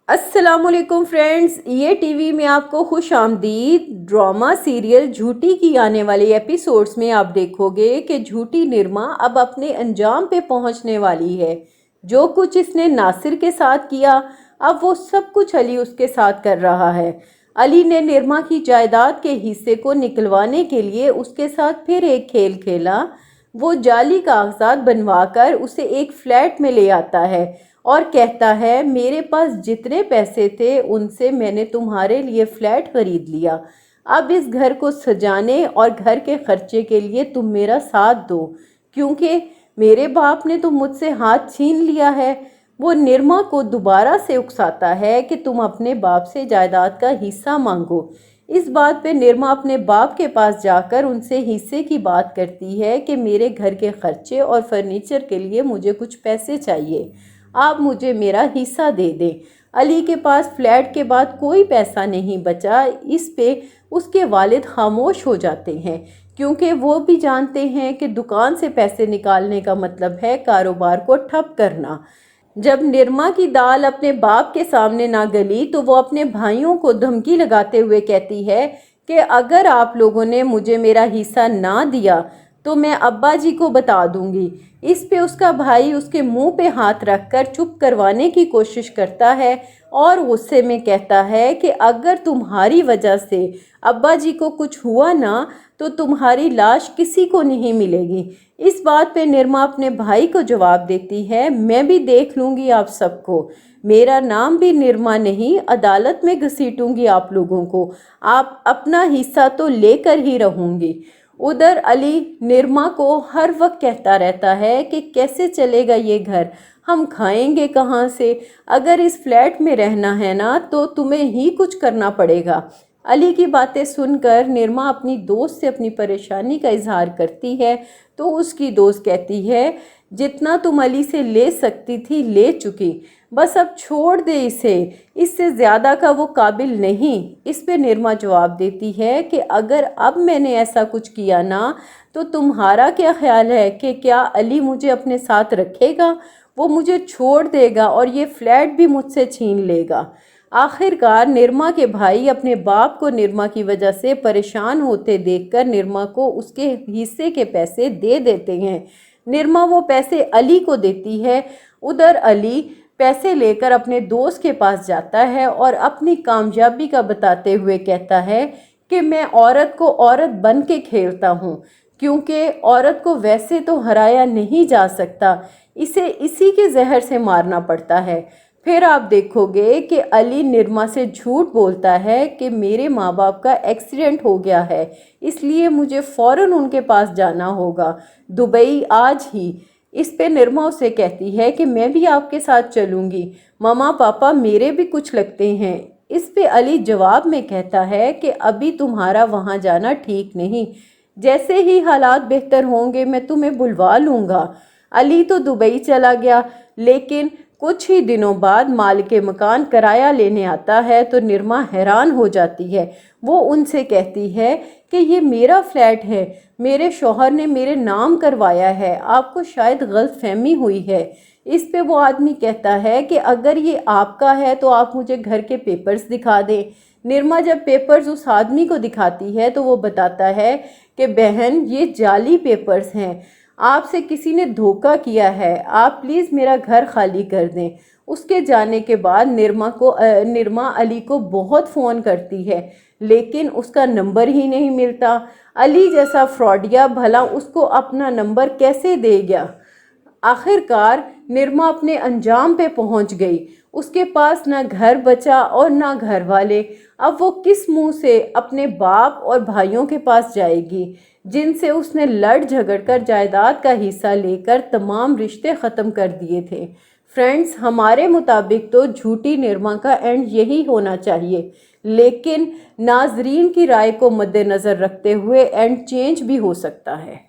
अस्सलाम वालेकुम फ्रेंड्स, ये टीवी में आपको खुश आमदीद। ड्रामा सीरियल झूठी की आने वाले एपिसोड्स में आप देखोगे कि झूठी निर्मा अब अपने अंजाम पे पहुंचने वाली है। जो कुछ इसने नासिर के साथ किया, अब वो सब कुछ अली उसके साथ कर रहा है। अली ने निर्मा की जायदाद के हिस्से को निकलवाने के लिए उसके साथ फिर एक खेल खेला। वो जाली कागजात बनवाकर उसे एक फ्लैट में ले आता है और कहता है, मेरे पास जितने पैसे थे उनसे मैंने तुम्हारे लिए फ्लैट खरीद लिया। अब इस घर को सजाने और घर के खर्चे के लिए तुम मेरा साथ दो, क्योंकि मेरे बाप ने तो मुझसे हाथ छीन लिया है। वो निर्मा को दोबारा से उकसाता है कि तुम अपने बाप से जायदाद का हिस्सा मांगो। इस बात पे निर्मा अपने बाप के पास जाकर उनसे हिस्से की बात करती है कि मेरे घर के खर्चे और फर्नीचर के लिए मुझे कुछ पैसे चाहिए, आप मुझे मेरा हिस्सा दे दें। अली के पास फ्लैट के बाद कोई पैसा नहीं बचा। इस पे उसके वालिद खामोश हो जाते हैं, क्योंकि वो भी जानते हैं कि दुकान से पैसे निकालने का मतलब है कारोबार को ठप करना। जब निर्मा की दाल अपने बाप के सामने ना गली तो वो अपने भाइयों को धमकी लगाते हुए कहती है कि अगर आप लोगों ने मुझे मेरा हिस्सा ना दिया तो मैं अब्बा जी को बता दूंगी। इस पे उसका भाई उसके मुंह पे हाथ रखकर चुप करवाने की कोशिश करता है और गुस्से में कहता है कि अगर तुम्हारी वजह से अब्बा जी को कुछ हुआ ना तो तुम्हारी लाश किसी को नहीं मिलेगी। इस बात पे निर्मा अपने भाई को जवाब देती है, मैं भी देख लूँगी आप सबको, मेरा नाम भी निर्मा नहीं, अदालत में घसीटूंगी आप लोगों को, आप अपना हिस्सा तो लेकर ही रहूँगी। उधर अली निर्मा को हर वक्त कहता रहता है कि कैसे चलेगा ये घर, हम खाएंगे कहाँ से, अगर इस फ्लैट में रहना है ना तो तुम्हें ही कुछ करना पड़ेगा। अली की बातें सुनकर निर्मा अपनी दोस्त से अपनी परेशानी का इजहार करती है तो उसकी दोस्त कहती है, जितना तुम अली से ले सकती थी ले चुकी, बस अब छोड़ दे इसे, इससे ज़्यादा का वो काबिल नहीं। इस पे निर्मा जवाब देती है कि अगर अब मैंने ऐसा कुछ किया ना तो तुम्हारा क्या ख्याल है कि क्या अली मुझे अपने साथ रखेगा? वो मुझे छोड़ देगा और ये फ्लैट भी मुझसे छीन लेगा। आखिरकार निर्मा के भाई अपने बाप को निर्मा की वजह से परेशान होते देखकर निर्मा को उसके हिस्से के पैसे दे देते हैं। निर्मा वो पैसे अली को देती है। उधर अली पैसे लेकर अपने दोस्त के पास जाता है और अपनी कामयाबी का बताते हुए कहता है कि मैं औरत को औरत बन के खेलता हूँ, क्योंकि औरत को वैसे तो हराया नहीं जा सकता, इसे इसी के जहर से मारना पड़ता है। फिर आप देखोगे कि अली निर्मा से झूठ बोलता है कि मेरे माँ बाप का एक्सीडेंट हो गया है, इसलिए मुझे फ़ौरन उनके पास जाना होगा, दुबई आज ही। इस पे निर्मा उसे कहती है कि मैं भी आपके साथ चलूँगी, मामा पापा मेरे भी कुछ लगते हैं। इस पे अली जवाब में कहता है कि अभी तुम्हारा वहाँ जाना ठीक नहीं, जैसे ही हालात बेहतर होंगे मैं तुम्हें बुलवा लूँगा। अली तो दुबई चला गया, लेकिन कुछ ही दिनों बाद मालिक मकान किराया लेने आता है तो निर्मा हैरान हो जाती है। वो उनसे कहती है कि ये मेरा फ्लैट है, मेरे शौहर ने मेरे नाम करवाया है, आपको शायद गलतफहमी हुई है। इस पे वो आदमी कहता है कि अगर ये आपका है तो आप मुझे घर के पेपर्स दिखा दें। निर्मा जब पेपर्स उस आदमी को दिखाती है तो वो बताता है कि बहन ये जाली पेपर्स हैं, आपसे किसी ने धोखा किया है, आप प्लीज़ मेरा घर खाली कर दें। उसके जाने के बाद निर्मा अली को बहुत फ़ोन करती है, लेकिन उसका नंबर ही नहीं मिलता। अली जैसा फ्रॉडिया भला उसको अपना नंबर कैसे दे गया? आखिरकार निर्मा अपने अंजाम पे पहुंच गई। उसके पास ना घर बचा और ना घर वाले। अब वो किस मुंह से अपने बाप और भाइयों के पास जाएगी, जिनसे उसने लड़ झगड़ कर जायदाद का हिस्सा लेकर तमाम रिश्ते ख़त्म कर दिए थे। फ्रेंड्स, हमारे मुताबिक तो झूठी निर्मा का एंड यही होना चाहिए, लेकिन नाजरीन की राय को मद्देनज़र रखते हुए एंड चेंज भी हो सकता है।